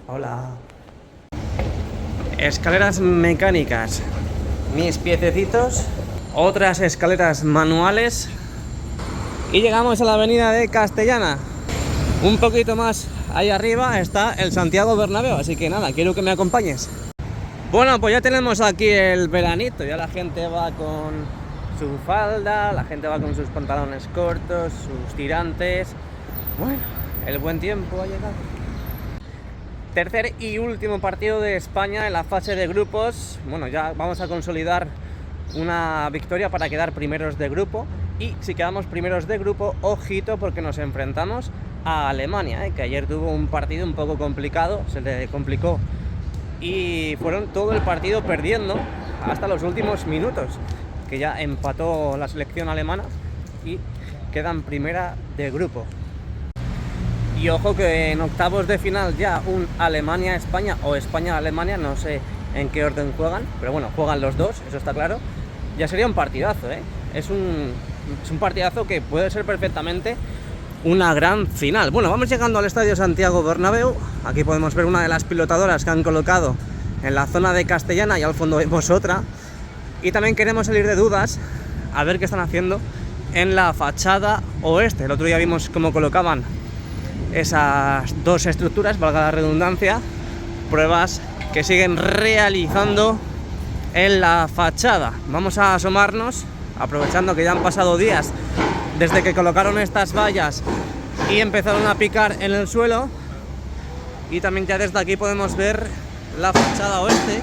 Hola. Escaleras mecánicas. Mis piececitos. Otras escaleras manuales. Y llegamos a la avenida de Castellana. Un poquito más ahí arriba está el Santiago Bernabéu. Así que nada, quiero que me acompañes. Bueno, pues ya tenemos aquí el veranito. Ya la gente va con su falda, la gente va con sus pantalones cortos, sus tirantes. Bueno, el buen tiempo ha llegado. Tercer y último partido de España en la fase de grupos. Bueno, ya vamos a consolidar una victoria para quedar primeros de grupo. Y si quedamos primeros de grupo, ojito, porque nos enfrentamos a Alemania, que ayer tuvo un partido un poco complicado, se le complicó y fueron todo el partido perdiendo hasta los últimos minutos, que ya empató la selección alemana y quedan primera de grupo. Y ojo que en octavos de final ya un Alemania-España o España-Alemania, no sé en qué orden juegan, pero bueno, juegan los dos, eso está claro. Ya sería un partidazo, ¿eh? Es un partidazo que puede ser perfectamente una gran final. Bueno, vamos llegando al Estadio Santiago Bernabéu. Aquí podemos ver una de las pilotadoras que han colocado en la zona de Castellana y al fondo vemos otra. Y también queremos salir de dudas a ver qué están haciendo en la fachada oeste. El otro día vimos cómo colocaban esas dos estructuras, valga la redundancia, pruebas que siguen realizando en la fachada. Vamos a asomarnos, aprovechando que ya han pasado días desde que colocaron estas vallas y empezaron a picar en el suelo. Y también ya desde aquí podemos ver la fachada oeste.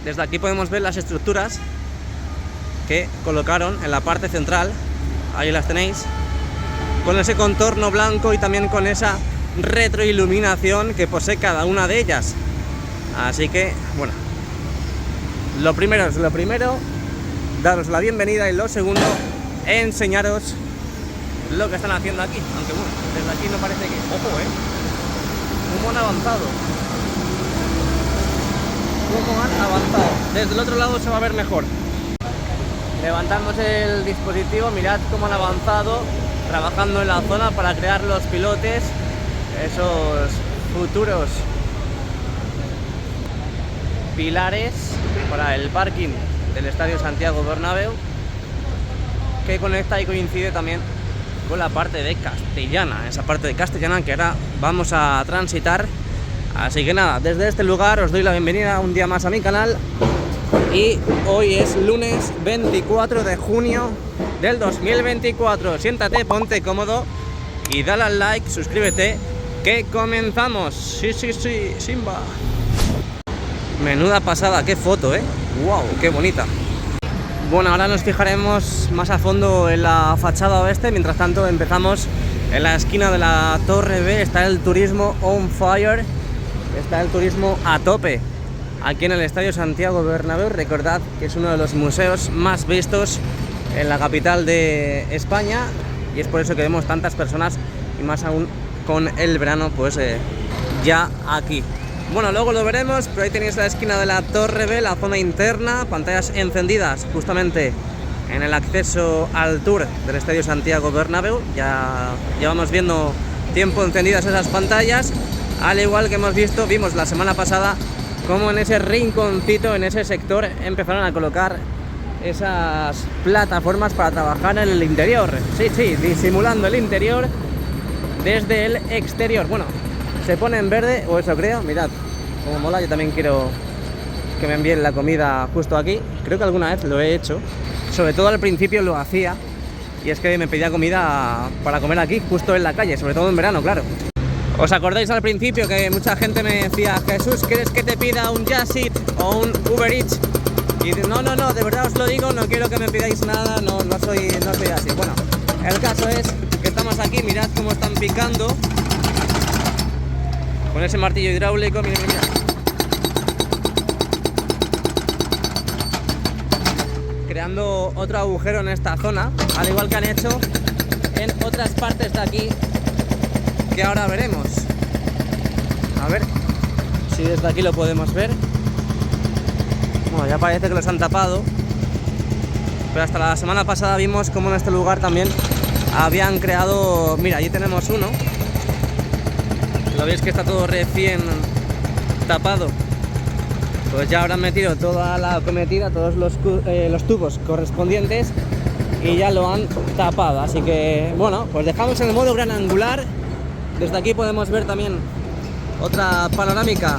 Desde aquí podemos ver las estructuras que colocaron en la parte central. Ahí las tenéis, con ese contorno blanco y también con esa retroiluminación que posee cada una de ellas. Así que, bueno, lo primero es lo primero, daros la bienvenida, y lo segundo, enseñaros lo que están haciendo aquí. Aunque bueno, desde aquí no parece que... Ojo, cómo han avanzado. Cómo han avanzado. Desde el otro lado se va a ver mejor. Levantamos el dispositivo, mirad cómo han avanzado, trabajando en la zona para crear los pilotes, esos futuros pilares para el parking del Estadio Santiago Bernabéu, que conecta y coincide también con la parte de Castellana, esa parte de Castellana que ahora vamos a transitar. Así que nada, desde este lugar os doy la bienvenida un día más a mi canal. Y hoy es lunes 24 de junio del 2024. Siéntate, ponte cómodo y dale al like, suscríbete, que comenzamos. Sí, Simba. Menuda pasada, qué foto, wow, qué bonita. Bueno, ahora nos fijaremos más a fondo en la fachada oeste. Mientras tanto empezamos en la esquina de la Torre B. Está el turismo on fire, está el turismo a tope aquí en el Estadio Santiago Bernabéu. Recordad que es uno de los museos más vistos en la capital de España y es por eso que vemos tantas personas, y más aún con el verano pues ya aquí. Bueno, luego lo veremos, pero ahí tenéis la esquina de la Torre B, la zona interna, pantallas encendidas justamente en el acceso al tour del Estadio Santiago Bernabéu. Ya llevamos viendo tiempo encendidas esas pantallas, al igual que vimos la semana pasada como en ese rinconcito, en ese sector, empezaron a colocar esas plataformas para trabajar en el interior. Sí, disimulando el interior desde el exterior. Bueno, se pone en verde, o eso creo. Mirad como mola. Yo también quiero que me envíen la comida justo aquí. Creo que alguna vez lo he hecho, sobre todo al principio lo hacía, y es que me pedía comida para comer aquí, justo en la calle, sobre todo en verano, claro. ¿Os acordáis al principio que mucha gente me decía: Jesús, ¿quieres que te pida un Just Eat o un Uber Eats? Y no, de verdad os lo digo, no quiero que me pidáis nada, no soy así. Bueno, el caso es que estamos aquí, mirad cómo están picando con ese martillo hidráulico, mirad. Creando otro agujero en esta zona, al igual que han hecho en otras partes de aquí, que ahora veremos. A ver si desde aquí lo podemos ver. Bueno, ya parece que los han tapado, pero hasta la semana pasada vimos como en este lugar también habían creado... Mira, allí tenemos uno, Lo veis que está todo recién tapado. Pues ya habrán metido toda la cometida, todos los tubos correspondientes y ya lo han tapado. Así que bueno, pues dejamos en el modo gran angular. Desde aquí podemos ver también otra panorámica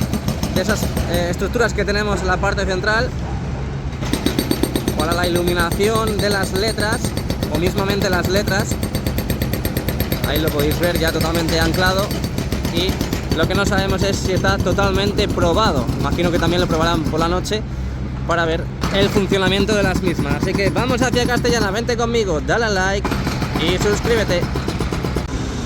de esas estructuras que tenemos en la parte central para la iluminación de las letras o mismamente las letras. Ahí lo podéis ver ya totalmente anclado, y lo que no sabemos es si está totalmente probado. Imagino que también lo probarán por la noche para ver el funcionamiento de las mismas. Así que vamos hacia Castellana, vente conmigo, dale a like y suscríbete.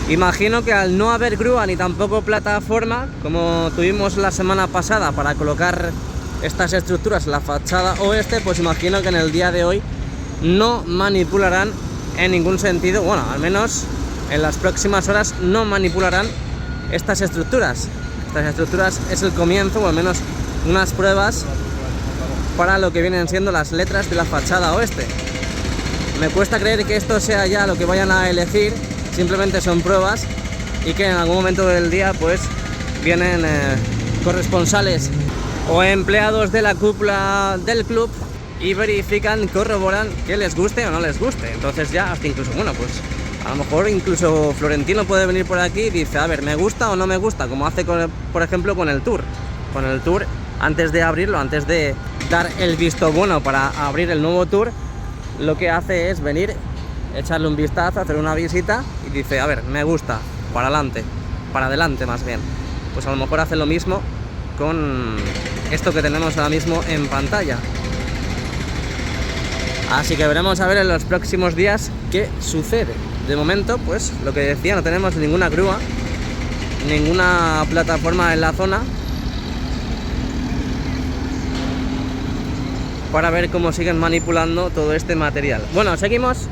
Imagino que al no haber grúa ni tampoco plataforma, como tuvimos la semana pasada para colocar estas estructuras en la fachada oeste, pues imagino que en el día de hoy no manipularán en ningún sentido, bueno, al menos en las próximas horas no manipularán estas estructuras. Estas estructuras es el comienzo, o al menos unas pruebas para lo que vienen siendo las letras de la fachada oeste. Me cuesta creer que esto sea ya lo que vayan a elegir, simplemente son pruebas, y que en algún momento del día pues vienen corresponsales o empleados de la cúpula del club y verifican, corroboran que les guste o no les guste. Entonces ya hasta incluso, bueno, pues a lo mejor incluso Florentino puede venir por aquí y dice, a ver, ¿me gusta o no me gusta? Como hace, por ejemplo, con el Tour. Con el Tour, antes de abrirlo, antes de dar el visto bueno para abrir el nuevo Tour, lo que hace es venir, echarle un vistazo, hacer una visita y dice, a ver, me gusta, para adelante más bien. Pues a lo mejor hace lo mismo con esto que tenemos ahora mismo en pantalla. Así que veremos a ver en los próximos días qué sucede. De momento, pues lo que decía, no tenemos ninguna grúa, ninguna plataforma en la zona para ver cómo siguen manipulando todo este material. Bueno, seguimos,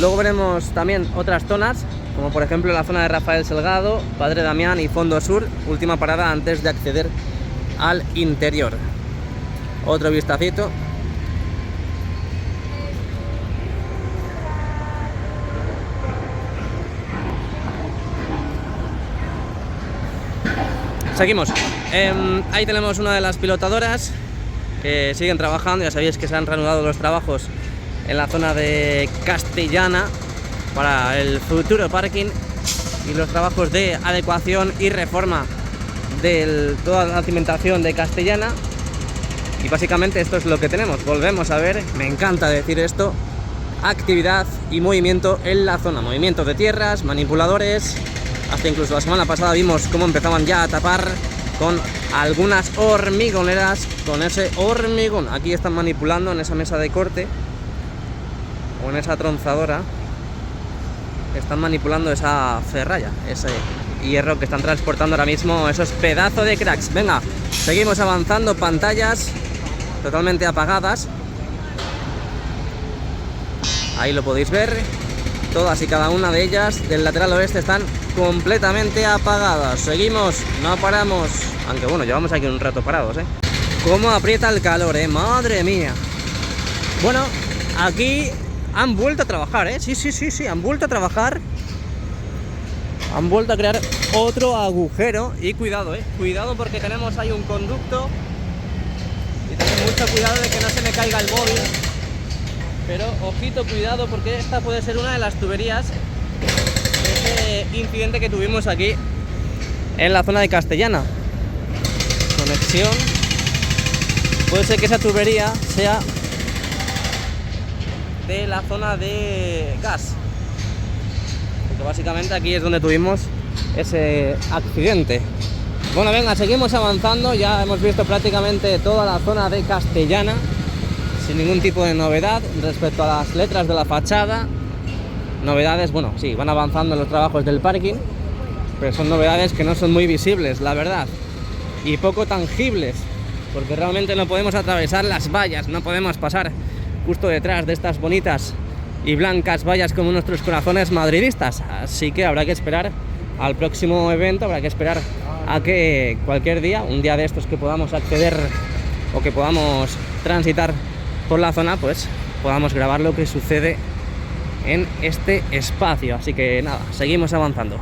luego veremos también otras zonas, como por ejemplo la zona de Rafael Salgado, Padre Damián y Fondo Sur, última parada antes de acceder al interior. Otro vistacito. Seguimos. Ahí tenemos una de las pilotadoras que siguen trabajando. Ya sabéis que se han reanudado los trabajos en la zona de Castellana para el futuro parking y los trabajos de adecuación y reforma de toda la cimentación de Castellana. Y básicamente esto es lo que tenemos. Volvemos a ver, me encanta decir esto, actividad y movimiento en la zona. Movimiento de tierras, manipuladores. Hasta incluso la semana pasada vimos cómo empezaban ya a tapar con algunas hormigoneras, con ese hormigón. Aquí están manipulando en esa mesa de corte o en esa tronzadora. Están manipulando esa ferralla, ese hierro que están transportando ahora mismo esos pedazos de cracks. Venga, seguimos avanzando, pantallas totalmente apagadas. Ahí lo podéis ver. Todas y cada una de ellas del lateral oeste están completamente apagadas. Seguimos, no paramos. Aunque bueno, llevamos aquí un rato parados, ¿eh? Cómo aprieta el calor, madre mía. Bueno, aquí han vuelto a trabajar, Sí, han vuelto a trabajar. Han vuelto a crear otro agujero. Y cuidado, cuidado, porque tenemos ahí un conducto. Y tengo mucho cuidado de que no se me caiga el móvil. Pero ojito, cuidado, porque esta puede ser una de las tuberías de ese incidente que tuvimos aquí en la zona de Castellana. Conexión. Puede ser que esa tubería sea de la zona de gas, porque básicamente aquí es donde tuvimos ese accidente. Bueno, venga, seguimos avanzando. Ya hemos visto prácticamente toda la zona de Castellana sin ningún tipo de novedad respecto a las letras de la fachada. Novedades, bueno, sí, van avanzando en los trabajos del parking, pero son novedades que no son muy visibles, la verdad, y poco tangibles, porque realmente no podemos atravesar las vallas, no podemos pasar justo detrás de estas bonitas y blancas vallas como nuestros corazones madridistas. Así que habrá que esperar al próximo evento, habrá que esperar a que cualquier día, un día de estos que podamos acceder o que podamos transitar por la zona, pues podamos grabar lo que sucede en este espacio. Así que nada, seguimos avanzando.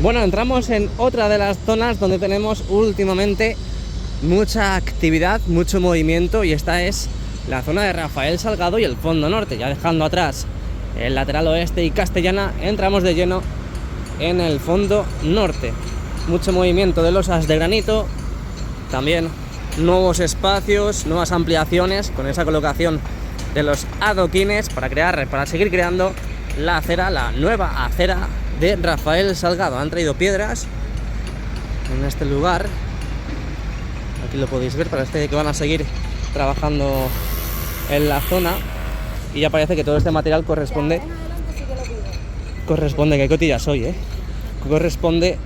Bueno, entramos en otra de las zonas donde tenemos últimamente mucha actividad, mucho movimiento, y esta es la zona de Rafael Salgado y el fondo norte. Ya dejando atrás el lateral oeste y Castellana, entramos de lleno en el fondo norte. Mucho movimiento de losas de granito, también nuevos espacios, nuevas ampliaciones con esa colocación de los adoquines para seguir creando la acera, la nueva acera de Rafael Salgado. Han traído piedras en este lugar, aquí lo podéis ver, parece que van a seguir trabajando en la zona, y ya parece que todo este material corresponde, que cotilla soy, corresponde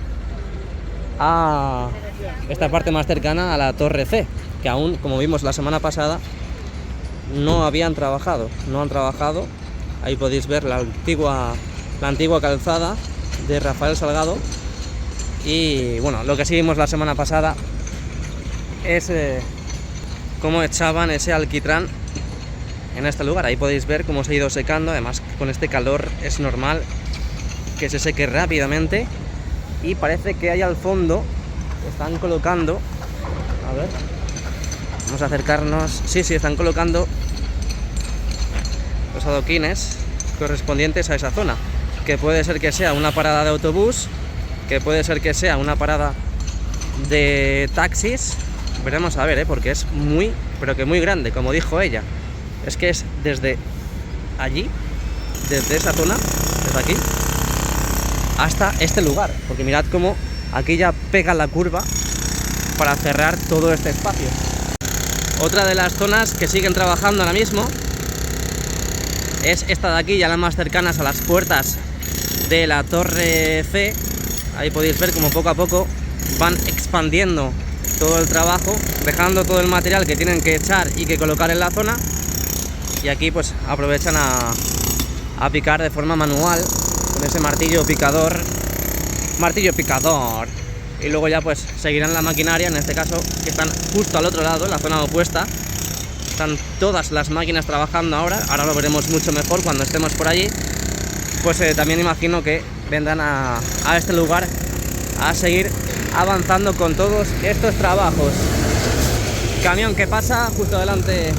a esta parte más cercana a la Torre C, que aún, como vimos la semana pasada, no han trabajado. Ahí podéis ver la antigua calzada de Rafael Salgado. Y bueno, lo que sí vimos la semana pasada es cómo echaban ese alquitrán en este lugar. Ahí podéis ver cómo se ha ido secando. Además, con este calor es normal que se seque rápidamente. Y parece que ahí al fondo están colocando, a ver, vamos a acercarnos. Sí, están colocando los adoquines correspondientes a esa zona, que puede ser que sea una parada de autobús, que puede ser que sea una parada de taxis. Veremos a ver, porque es muy, pero que muy grande, como dijo ella. Es que es desde allí, desde esa zona, desde aquí, hasta este lugar, porque mirad cómo aquí ya pega la curva para cerrar todo este espacio. Otra de las zonas que siguen trabajando ahora mismo es esta de aquí, ya las más cercanas a las puertas de la Torre C. Ahí podéis ver cómo poco a poco van expandiendo todo el trabajo, dejando todo el material que tienen que echar y que colocar en la zona, y aquí pues aprovechan a picar de forma manual con ese martillo picador, y luego ya pues seguirán la maquinaria, en este caso que están justo al otro lado, en la zona opuesta. Están todas las máquinas trabajando ahora lo veremos mucho mejor cuando estemos por allí. Pues también imagino que vendrán a este lugar a seguir avanzando con todos estos trabajos. Camión que pasa justo delante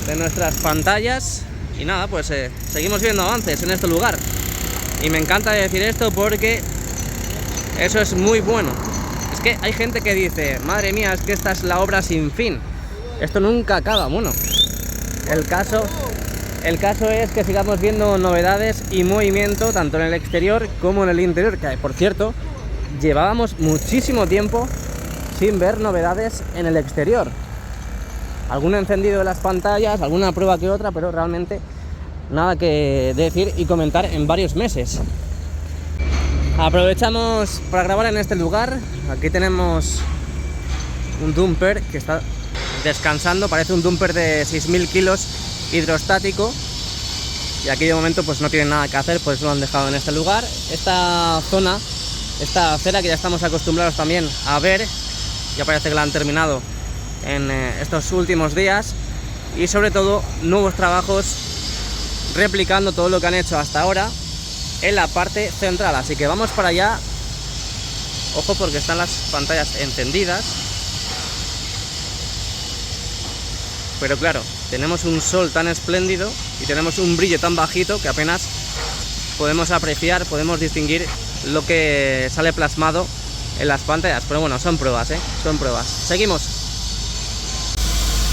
de nuestras pantallas, y nada, pues seguimos viendo avances en este lugar. Y me encanta decir esto porque eso es muy bueno. Es que hay gente que dice, madre mía, es que esta es la obra sin fin, esto nunca acaba. Bueno, el caso es que sigamos viendo novedades y movimiento tanto en el exterior como en el interior, que por cierto, llevábamos muchísimo tiempo sin ver novedades en el exterior. Algún encendido de las pantallas, alguna prueba que otra, pero realmente nada que decir y comentar en varios meses. Aprovechamos para grabar en este lugar. Aquí tenemos un dumper que está descansando, parece un dumper de 6.000 kilos hidrostático, y aquí de momento pues no tienen nada que hacer, pues lo han dejado en este lugar. Esta zona, esta acera que ya estamos acostumbrados también a ver, ya parece que la han terminado en estos últimos días, y sobre todo nuevos trabajos replicando todo lo que han hecho hasta ahora en la parte central. Así que vamos para allá. Ojo, porque están las pantallas encendidas, pero claro, tenemos un sol tan espléndido y tenemos un brillo tan bajito que apenas podemos apreciar, podemos distinguir lo que sale plasmado en las pantallas. Pero bueno, son pruebas, son pruebas. Seguimos.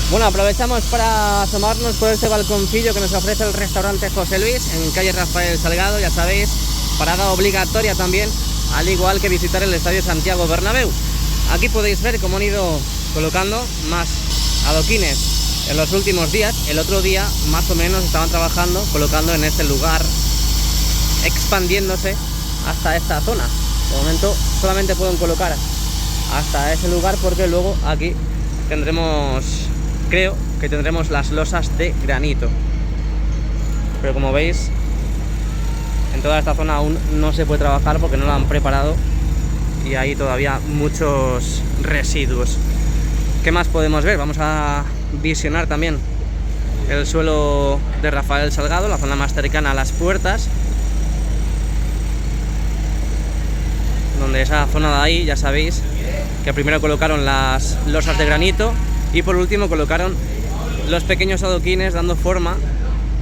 Bueno, aprovechamos para asomarnos por este balconcillo que nos ofrece el restaurante José Luis en calle Rafael Salgado. Ya sabéis, parada obligatoria también, al igual que visitar el estadio Santiago Bernabéu. Aquí podéis ver cómo han ido colocando más adoquines en los últimos días. El otro día más o menos estaban trabajando, colocando en este lugar, expandiéndose hasta esta zona. De momento solamente pueden colocar hasta ese lugar, porque luego aquí tendremos, creo que tendremos las losas de granito. Pero como veis, en toda esta zona aún no se puede trabajar porque no lo han preparado y hay todavía muchos residuos. ¿Qué más podemos ver? Vamos a visionar también el suelo de Rafael Salgado, la zona más cercana a las puertas. de esa zona de ahí ya sabéis que primero colocaron las losas de granito y por último colocaron los pequeños adoquines dando forma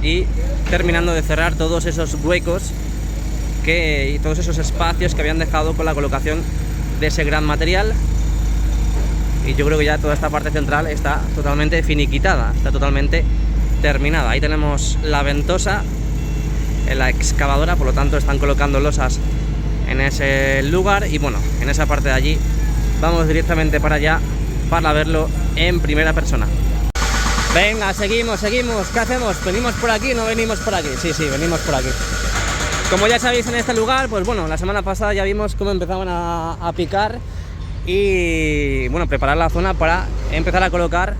y terminando de cerrar todos esos huecos y todos esos espacios que habían dejado con la colocación de ese gran material. Y yo creo que ya toda esta parte central está totalmente finiquitada, está totalmente terminada. Ahí tenemos la ventosa en la excavadora, por lo tanto están colocando losas en ese lugar y bueno, en esa parte de allí vamos directamente para allá para verlo en primera persona. Venga, seguimos, ¿qué hacemos? ¿Venimos por aquí o no venimos por aquí? Sí, venimos por aquí. Como ya sabéis, en este lugar, pues bueno, la semana pasada ya vimos cómo empezaban a picar y bueno, preparar la zona para empezar a colocar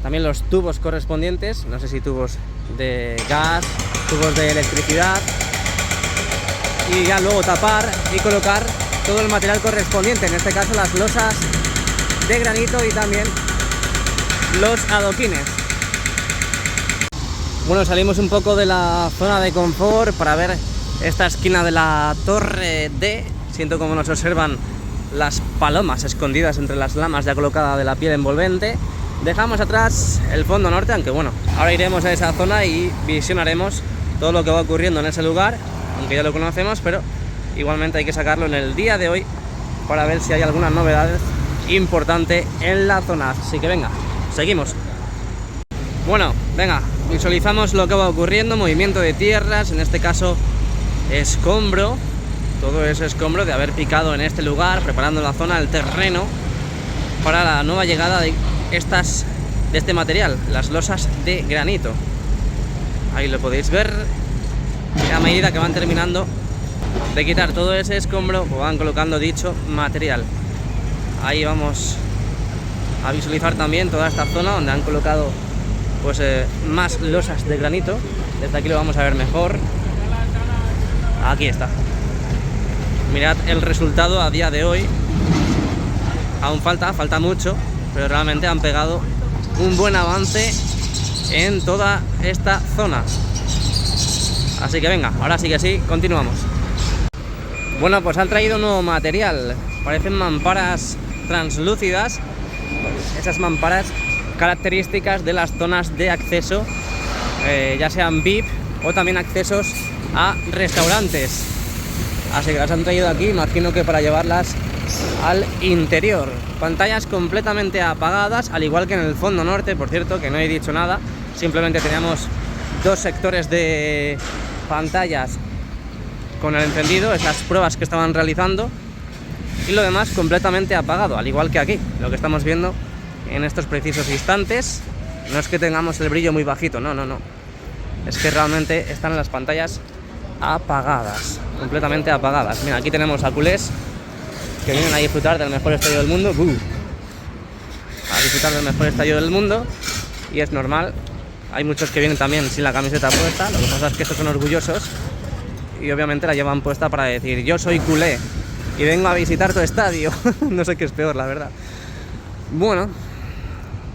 también los tubos correspondientes, no sé si tubos de gas, tubos de electricidad, y ya luego tapar y colocar todo el material correspondiente, en este caso las losas de granito y también los adoquines. Bueno, salimos un poco de la zona de confort para ver esta esquina de la torre D. Siento como nos observan las palomas escondidas entre las lamas ya colocada de la piel envolvente. Dejamos atrás el fondo norte, aunque bueno, ahora iremos a esa zona y visionaremos todo lo que va ocurriendo en ese lugar, aunque ya lo conocemos, pero igualmente hay que sacarlo en el día de hoy para ver si hay alguna novedad importante en la zona. Así que venga, seguimos. Bueno, venga, visualizamos lo que va ocurriendo, movimiento de tierras, en este caso escombro, todo ese escombro de haber picado en este lugar, preparando la zona, el terreno para la nueva llegada de este material, las losas de granito. Ahí lo podéis ver, y a medida que van terminando de quitar todo ese escombro, pues van colocando dicho material. Ahí vamos a visualizar también toda esta zona donde han colocado pues más losas de granito. Desde aquí lo vamos a ver mejor. Aquí está. Mirad el resultado a día de hoy. Aún falta mucho, pero realmente han pegado un buen avance en toda esta zona. Así que venga, ahora sí que sí, continuamos. Bueno, pues han traído nuevo material. Parecen mamparas translúcidas. Esas mamparas características de las zonas de acceso, ya sean VIP o también accesos a restaurantes. Así que las han traído aquí, imagino que para llevarlas al interior. Pantallas completamente apagadas, al igual que en el fondo norte, por cierto, que no he dicho nada. Simplemente teníamos dos sectores de pantallas con el encendido, esas pruebas que estaban realizando, y lo demás completamente apagado, al igual que aquí, lo que estamos viendo en estos precisos instantes. No es que tengamos el brillo muy bajito, no, es que realmente están las pantallas apagadas, completamente apagadas. Mira, aquí tenemos a culés que vienen a disfrutar del mejor estadio del mundo, a disfrutar del mejor estadio del mundo, y es normal. Hay muchos que vienen también sin la camiseta puesta, lo que pasa es que estos son orgullosos y obviamente la llevan puesta para decir: yo soy culé y vengo a visitar tu estadio. No sé qué es peor, la verdad. Bueno,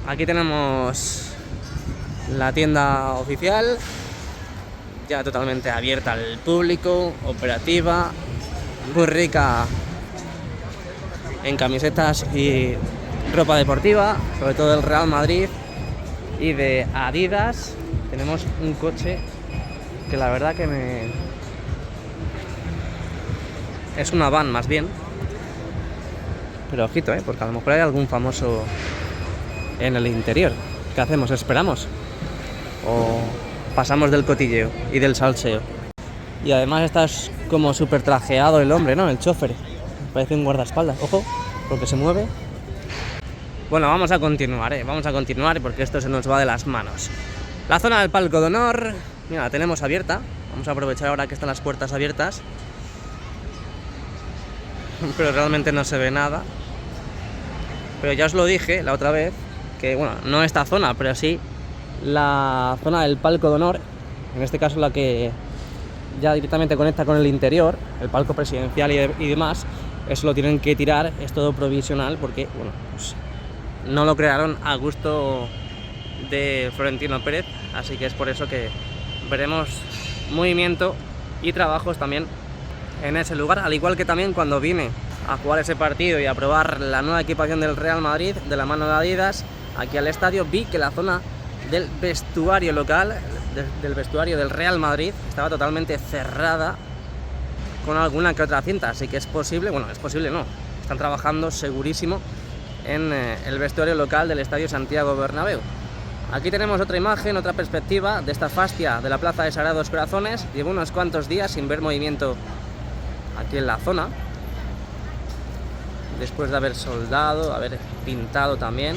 aquí tenemos la tienda oficial, ya totalmente abierta al público, operativa, muy rica en camisetas y ropa deportiva, sobre todo del Real Madrid y de Adidas. Tenemos un coche que la verdad que es una van más bien, pero ojito, porque a lo mejor hay algún famoso en el interior. ¿Qué hacemos? ¿Esperamos? ¿O pasamos del cotilleo y del salseo? Y además está como súper trajeado el hombre, ¿no? El chofer. Parece un guardaespaldas. Ojo, porque se mueve. Bueno, vamos a continuar, porque esto se nos va de las manos. La zona del palco de honor, mira, la tenemos abierta. Vamos a aprovechar ahora que están las puertas abiertas. Pero realmente no se ve nada. Pero ya os lo dije la otra vez, que bueno, no esta zona, pero sí la zona del palco de honor, en este caso la que ya directamente conecta con el interior, el palco presidencial y demás, eso lo tienen que tirar, es todo provisional, porque bueno, pues no lo crearon a gusto de Florentino Pérez, así que es por eso que veremos movimiento y trabajos también en ese lugar, al igual que también cuando viene a jugar ese partido y a probar la nueva equipación del Real Madrid de la mano de Adidas aquí al estadio, vi que la zona del vestuario local, del vestuario del Real Madrid, estaba totalmente cerrada con alguna que otra cinta, así que es posible, bueno, es posible no, están trabajando segurísimo en el vestuario local del Estadio Santiago Bernabéu. Aquí tenemos otra imagen, otra perspectiva de esta fascia de la Plaza de Sagrados Corazones. Llevo unos cuantos días sin ver movimiento aquí en la zona, después de haber soldado, haber pintado también.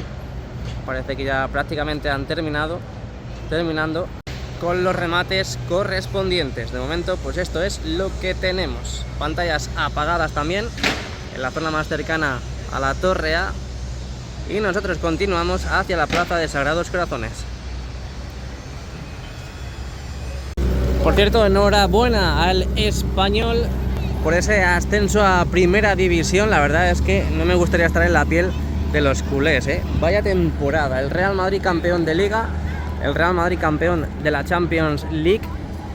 Parece que ya prácticamente han terminando con los remates correspondientes. De momento, pues esto es lo que tenemos. Pantallas apagadas también en la zona más cercana a la Torre A. Y nosotros continuamos hacia la Plaza de Sagrados Corazones. Por cierto, enhorabuena al Español por ese ascenso a Primera División. La verdad es que no me gustaría estar en la piel de los culés, ¿eh? Vaya temporada. El Real Madrid campeón de Liga, el Real Madrid campeón de la Champions League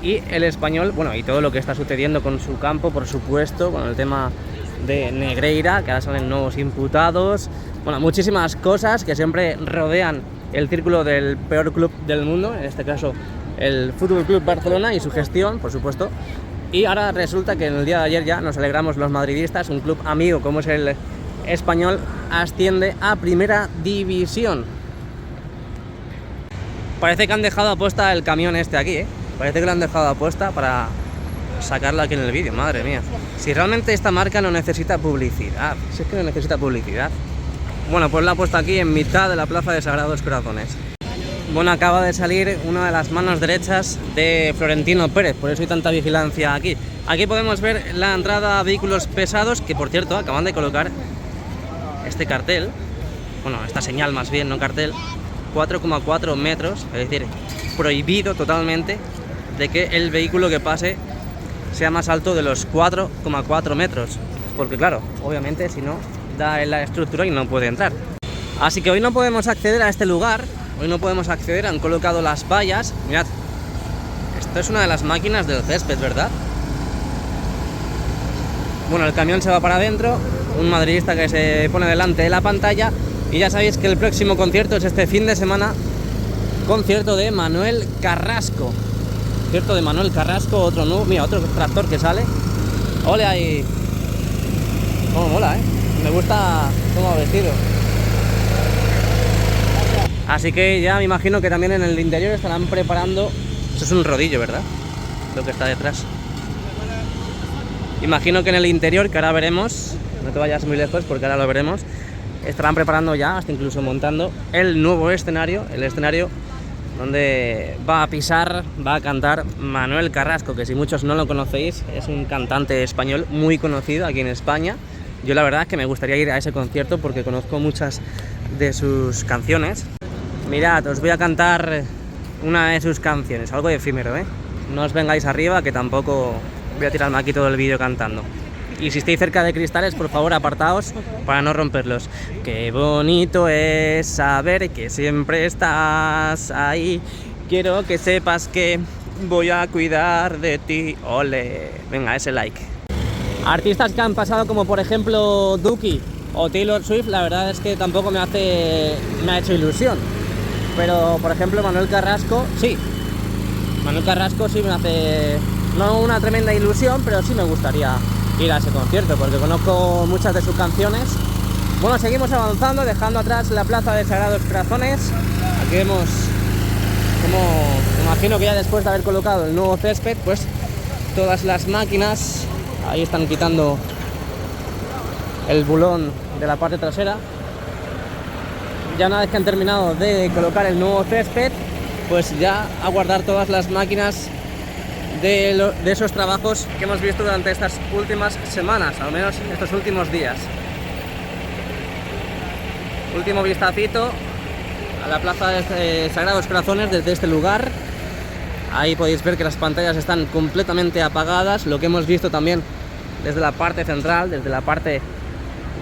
y el Español, bueno, y todo lo que está sucediendo con su campo, por supuesto, con el tema de Negreira, que ahora salen nuevos imputados, bueno, muchísimas cosas que siempre rodean el círculo del peor club del mundo, en este caso el Fútbol Club Barcelona y su gestión, por supuesto. Y ahora resulta que en el día de ayer ya nos alegramos los madridistas, un club amigo como es el Español asciende a Primera División. Parece que han dejado aposta el camión este aquí, ¿eh? Parece que lo han dejado aposta para sacarlo aquí en el vídeo, madre mía. Si realmente esta marca no necesita publicidad, si es que no necesita publicidad. Bueno, pues la ha puesto aquí en mitad de la Plaza de Sagrados Corazones. Bueno, acaba de salir una de las manos derechas de Florentino Pérez, por eso hay tanta vigilancia aquí. Aquí podemos ver la entrada a vehículos pesados, que por cierto acaban de colocar este cartel, bueno, esta señal más bien, no cartel, 4,4 metros, es decir, prohibido totalmente de que el vehículo que pase sea más alto de los 4,4 metros, porque claro, obviamente si no, da en la estructura y no puede entrar. Así que hoy no podemos acceder a este lugar, hoy no podemos acceder, han colocado las vallas, mirad, esto es una de las máquinas del césped, ¿verdad? Bueno, el camión se va para adentro, un madridista que se pone delante de la pantalla y ya sabéis que el próximo concierto es este fin de semana, concierto de Manuel Carrasco. Concierto de Manuel Carrasco, otro nuevo, mira, otro tractor que sale. Ole ahí. Cómo mola, me gusta cómo ha vestido. Así que ya me imagino que también en el interior estarán preparando. Eso es un rodillo, ¿verdad? Lo que está detrás. Imagino que en el interior, que ahora veremos, no te vayas muy lejos porque ahora lo veremos, estarán preparando ya, hasta incluso montando el nuevo escenario, el escenario donde va a pisar, va a cantar Manuel Carrasco, que si muchos no lo conocéis, es un cantante español muy conocido aquí en España. Yo la verdad es que me gustaría ir a ese concierto porque conozco muchas de sus canciones. Mirad, os voy a cantar una de sus canciones, algo efímero, ¿eh? No os vengáis arriba, que tampoco voy a tirarme aquí todo el vídeo cantando. Y si estáis cerca de cristales, por favor, apartaos para no romperlos. Qué bonito es saber que siempre estás ahí. Quiero que sepas que voy a cuidar de ti. Ole. Venga, ese like. Artistas que han pasado como por ejemplo Duki o Taylor Swift, la verdad es que tampoco me ha hecho ilusión. Pero por ejemplo Manuel Carrasco, sí. Manuel Carrasco sí me hace, no una tremenda ilusión, pero sí me gustaría ir a ese concierto porque conozco muchas de sus canciones. Bueno, seguimos avanzando, dejando atrás la Plaza de Sagrados Corazones. Aquí vemos como, imagino que ya después de haber colocado el nuevo césped, pues todas las máquinas ahí están quitando el bulón de la parte trasera. Ya una vez que han terminado de colocar el nuevo césped, pues ya a guardar todas las máquinas de esos trabajos que hemos visto durante estas últimas semanas, al menos estos últimos días. Último vistacito a la Plaza de Sagrados Corazones desde este lugar. Ahí podéis ver que las pantallas están completamente apagadas, lo que hemos visto también desde la parte central, desde la parte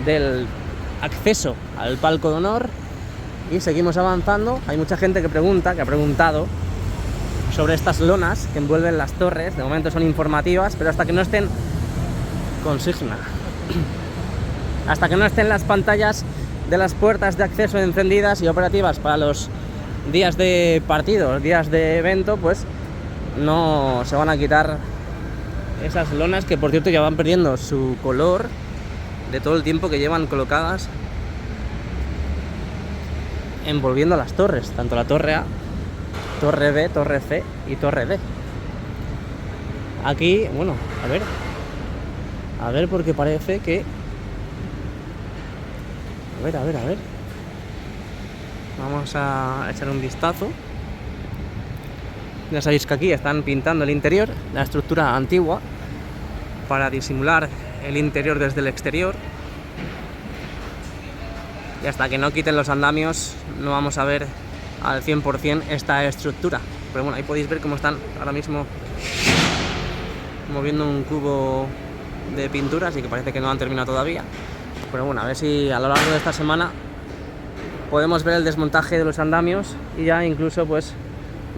del acceso al palco de honor. Y seguimos avanzando. Hay mucha gente que pregunta, que ha preguntado sobre estas lonas que envuelven las torres. De momento son informativas, pero hasta que no estén consigna. hasta que no estén las pantallas de las puertas de acceso encendidas y operativas para los días de partido, días de evento, pues no se van a quitar esas lonas, que por cierto ya van perdiendo su color de todo el tiempo que llevan colocadas envolviendo las torres, tanto la torre A, torre B, torre C y torre D. Aquí, bueno, a ver porque parece que... A ver. Vamos a echar un vistazo. Ya sabéis que aquí están pintando el interior, la estructura antigua, para disimular el interior desde el exterior. Y hasta que no quiten los andamios no vamos a ver al 100% esta estructura. Pero bueno, ahí podéis ver cómo están ahora mismo moviendo un cubo de pintura, así que parece que no han terminado todavía. Pero bueno, a ver si a lo largo de esta semana podemos ver el desmontaje de los andamios y ya incluso pues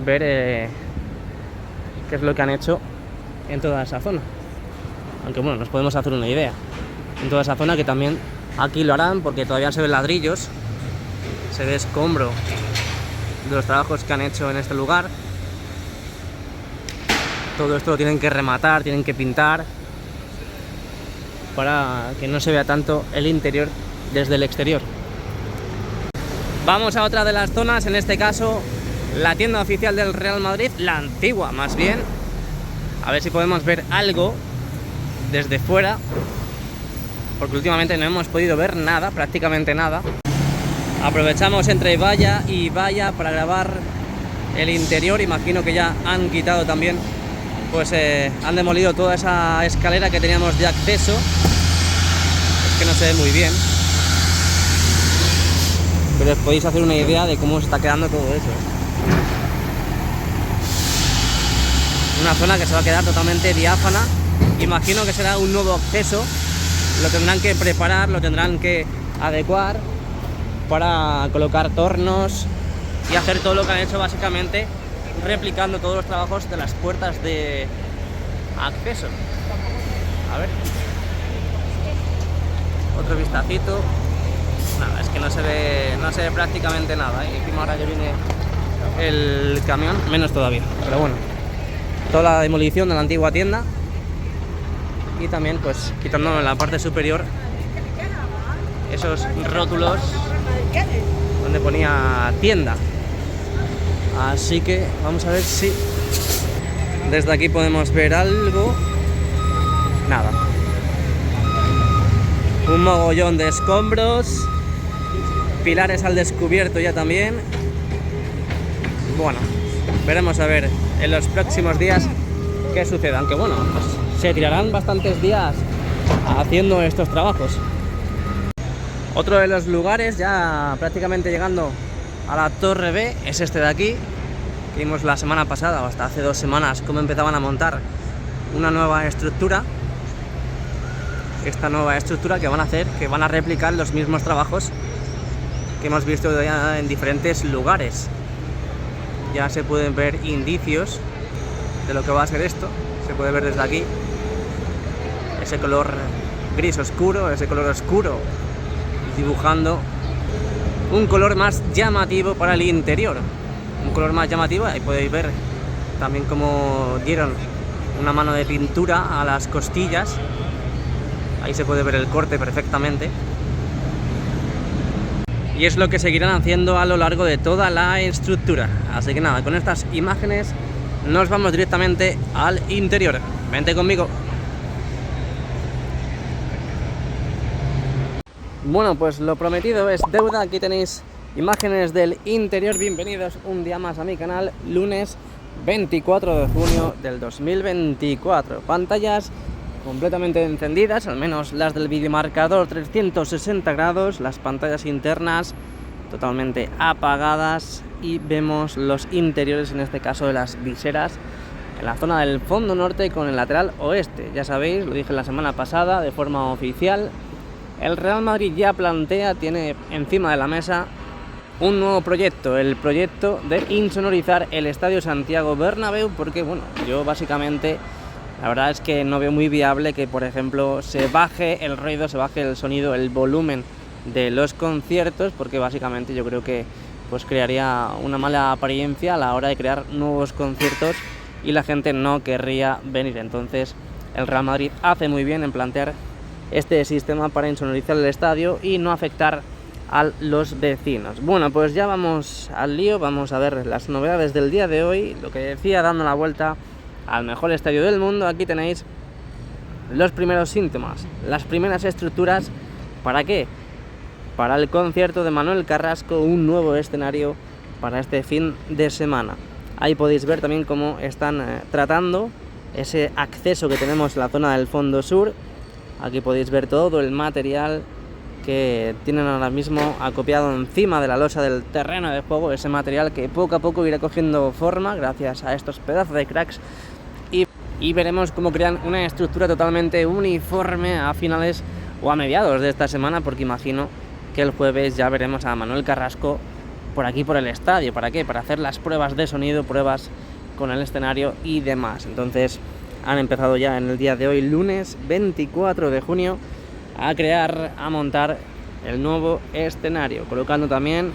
ver qué es lo que han hecho en toda esa zona. Aunque bueno, nos podemos hacer una idea. En toda esa zona, que también aquí lo harán, porque todavía se ven ladrillos, se ve escombro de los trabajos que han hecho en este lugar. Todo esto lo tienen que rematar, tienen que pintar, para que no se vea tanto el interior desde el exterior. Vamos a otra de las zonas, en este caso la tienda oficial del Real Madrid, la antigua más bien. A ver si podemos ver algo desde fuera, porque últimamente no hemos podido ver nada, prácticamente nada. Aprovechamos entre valla y valla para grabar el interior. Imagino que ya han quitado también, pues han demolido toda esa escalera que teníamos de acceso. Es que no se ve muy bien, pero os podéis hacer una idea de cómo se está quedando todo eso. Una zona que se va a quedar totalmente diáfana. Imagino que será un nuevo acceso. Lo tendrán que preparar, lo tendrán que adecuar para colocar tornos y hacer todo lo que han hecho, básicamente replicando todos los trabajos de las puertas de acceso. A ver, otro vistacito. Nada, es que no se ve prácticamente nada, y encima ahora que viene el camión, menos todavía. Pero bueno, toda la demolición de la antigua tienda, y también pues quitando en la parte superior esos rótulos donde ponía tienda. Así que vamos a ver si desde aquí podemos ver algo. Nada, un mogollón de escombros, pilares al descubierto ya también. Bueno, veremos a ver en los próximos días qué sucede, aunque bueno, pues se tirarán bastantes días haciendo estos trabajos. Otro de los lugares, ya prácticamente llegando a la torre B, es este de aquí, que vimos la semana pasada o hasta hace 2 semanas cómo empezaban a montar una nueva estructura. Esta nueva estructura que van a hacer, que van a replicar los mismos trabajos que hemos visto ya en diferentes lugares. Ya se pueden ver indicios de lo que va a ser esto. Se puede ver desde aquí ese color gris oscuro, ese color oscuro, dibujando un color más llamativo para el interior. Un color más llamativo. Ahí podéis ver también cómo dieron una mano de pintura a las costillas. Ahí se puede ver el corte perfectamente. Y es lo que seguirán haciendo a lo largo de toda la estructura. Así que nada, con estas imágenes nos vamos directamente al interior. Vente conmigo. Bueno, pues lo prometido es deuda. Aquí tenéis imágenes del interior. Bienvenidos un día más a mi canal. Lunes 24 de junio del 2024. Pantallas completamente encendidas, al menos las del videomarcador 360 grados. Las pantallas internas totalmente apagadas. Y vemos los interiores, en este caso de las viseras, en la zona del fondo norte con el lateral oeste. Ya sabéis, lo dije la semana pasada de forma oficial, el Real Madrid ya plantea, tiene encima de la mesa un nuevo proyecto, el proyecto de insonorizar el Estadio Santiago Bernabéu, porque bueno, yo básicamente La verdad es que no veo muy viable que, por ejemplo, se baje el ruido, se baje el sonido, el volumen de los conciertos, porque básicamente yo creo que pues crearía una mala apariencia a la hora de crear nuevos conciertos y la gente no querría venir. Entonces el Real Madrid hace muy bien en plantear este sistema para insonorizar el estadio y no afectar a los vecinos. Bueno, pues ya vamos al lío, vamos a ver las novedades del día de hoy. Lo que decía, dando la vuelta al mejor estadio del mundo, aquí tenéis los primeros síntomas, las primeras estructuras. ¿Para qué? Para el concierto de Manuel Carrasco, un nuevo escenario para este fin de semana. Ahí podéis ver también cómo están tratando ese acceso que tenemos en la zona del fondo sur. Aquí podéis ver todo el material que tienen ahora mismo acopiado encima de la losa del terreno de juego, ese material que poco a poco irá cogiendo forma gracias a estos pedazos de cracks, y veremos cómo crean una estructura totalmente uniforme a finales o a mediados de esta semana, porque imagino que el jueves ya veremos a Manuel Carrasco por aquí, por el estadio. ¿Para qué? Para hacer las pruebas de sonido, pruebas con el escenario y demás. Entonces han empezado ya en el día de hoy, lunes 24 de junio, a montar el nuevo escenario, colocando también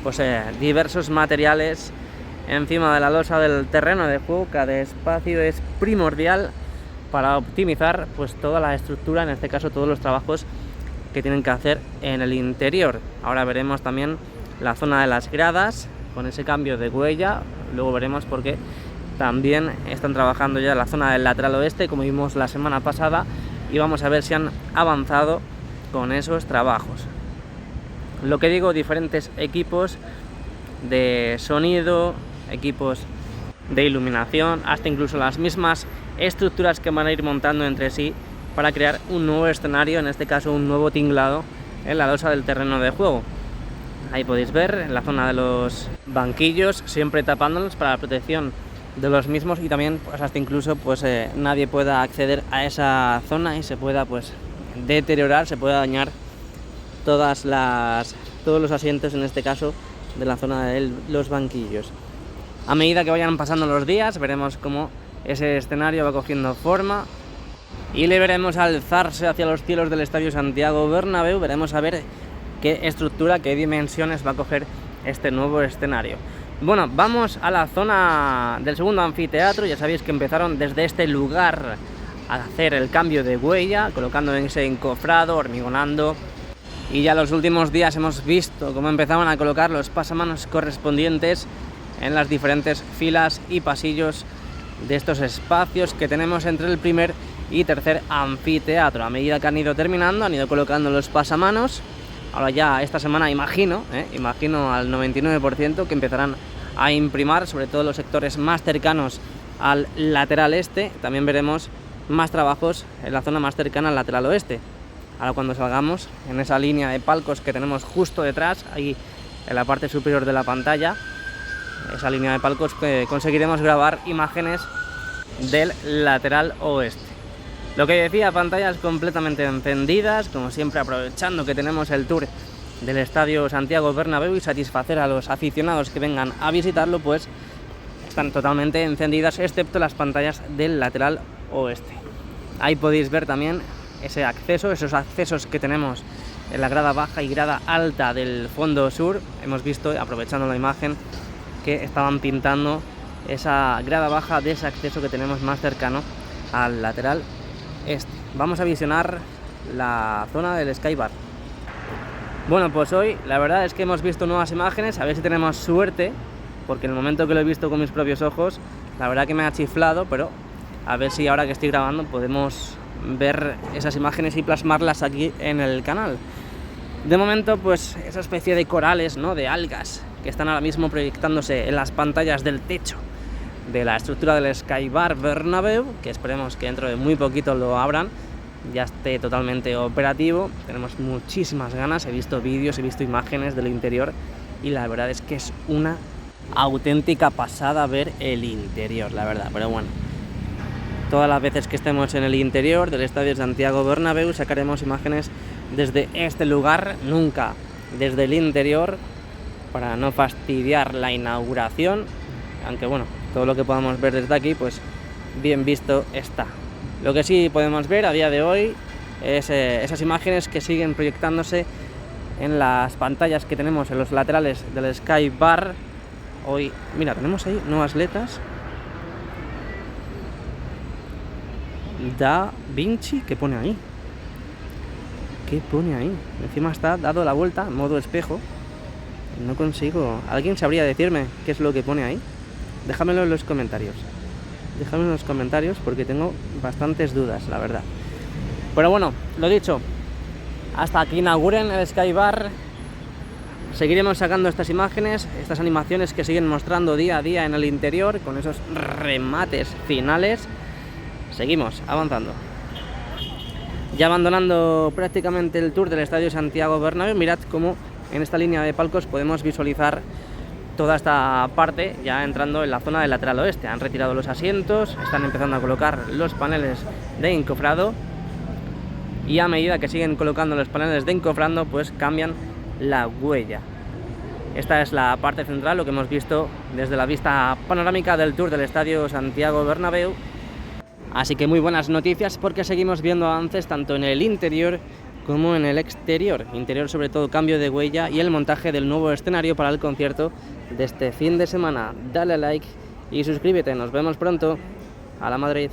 pues diversos materiales encima de la losa del terreno de juego. Cada espacio es primordial para optimizar pues toda la estructura, en este caso todos los trabajos que tienen que hacer en el interior. Ahora veremos también la zona de las gradas con ese cambio de huella, luego veremos por qué también están trabajando ya en la zona del lateral oeste, como vimos la semana pasada, y vamos a ver si han avanzado con esos trabajos. Lo que digo, diferentes equipos de sonido, equipos de iluminación, hasta incluso las mismas estructuras que van a ir montando entre sí para crear un nuevo escenario, en este caso un nuevo tinglado en la losa del terreno de juego. Ahí podéis ver en la zona de los banquillos, siempre tapándolos para la protección de los mismos, y también pues hasta incluso pues nadie pueda acceder a esa zona y se pueda pues deteriorar, se pueda dañar todos los asientos, en este caso de la zona de los banquillos. A medida que vayan pasando los días veremos cómo ese escenario va cogiendo forma y le veremos alzarse hacia los cielos del Estadio Santiago Bernabéu. Veremos a ver qué estructura, qué dimensiones va a coger este nuevo escenario. Bueno, vamos a la zona del segundo anfiteatro. Ya sabéis que empezaron desde este lugar a hacer el cambio de huella, colocando ese encofrado, hormigonando, y ya los últimos días hemos visto cómo empezaban a colocar los pasamanos correspondientes en las diferentes filas y pasillos de estos espacios que tenemos entre el primer y tercer anfiteatro. A medida que han ido terminando, han ido colocando los pasamanos. Ahora ya esta semana imagino al 99% que empezarán a imprimar, sobre todo los sectores más cercanos al lateral este. También veremos más trabajos en la zona más cercana al lateral oeste. Ahora cuando salgamos en esa línea de palcos que tenemos justo detrás, ahí en la parte superior de la pantalla, esa línea de palcos, que conseguiremos grabar imágenes del lateral oeste. Lo que decía, pantallas completamente encendidas, como siempre aprovechando que tenemos el tour del Estadio Santiago Bernabéu y satisfacer a los aficionados que vengan a visitarlo, pues están totalmente encendidas, excepto las pantallas del lateral oeste. Ahí podéis ver también ese acceso, esos accesos que tenemos en la grada baja y grada alta del fondo sur. Hemos visto, aprovechando la imagen, que estaban pintando esa grada baja de ese acceso que tenemos más cercano al lateral este. Vamos a visionar la zona del Skybar. Bueno, pues hoy la verdad es que hemos visto nuevas imágenes, a ver si tenemos suerte, porque en el momento que lo he visto con mis propios ojos, la verdad que me ha chiflado, pero a ver si ahora que estoy grabando podemos ver esas imágenes y plasmarlas aquí en el canal. De momento, pues esa especie de corales, ¿no?, de algas que están ahora mismo proyectándose en las pantallas del techo de la estructura del Skybar Bernabéu, que esperemos que dentro de muy poquito lo abran, ya esté totalmente operativo. Tenemos muchísimas ganas, he visto vídeos, he visto imágenes del interior y la verdad es que es una auténtica pasada ver el interior, la verdad. Pero bueno, todas las veces que estemos en el interior del Estadio Santiago Bernabéu sacaremos imágenes desde este lugar, nunca desde el interior, para no fastidiar la inauguración, aunque bueno, todo lo que podamos ver desde aquí pues bien visto está. Lo que sí podemos ver a día de hoy es esas imágenes que siguen proyectándose en las pantallas que tenemos en los laterales del Sky Bar. Hoy, mira, tenemos ahí nuevas letras. Da Vinci, ¿qué pone ahí? ¿Qué pone ahí? Encima está dado la vuelta en modo espejo. No consigo. ¿Alguien sabría decirme qué es lo que pone ahí? Déjamelo en los comentarios. Déjame en los comentarios porque tengo bastantes dudas, la verdad. Pero bueno, lo dicho, hasta que inauguren el Sky Bar seguiremos sacando estas imágenes, estas animaciones que siguen mostrando día a día en el interior con esos remates finales. Seguimos avanzando. Ya abandonando prácticamente el tour del Estadio Santiago Bernabéu, mirad cómo en esta línea de palcos podemos visualizar toda esta parte, ya entrando en la zona del lateral oeste. Han retirado los asientos, están empezando a colocar los paneles de encofrado y a medida que siguen colocando los paneles de encofrado, pues cambian la huella. Esta es la parte central, lo que hemos visto desde la vista panorámica del tour del Estadio Santiago Bernabéu. Así que muy buenas noticias porque seguimos viendo avances tanto en el interior como en el exterior. Interior sobre todo cambio de huella y el montaje del nuevo escenario para el concierto de este fin de semana. Dale a like y suscríbete, nos vemos pronto. A la Madrid.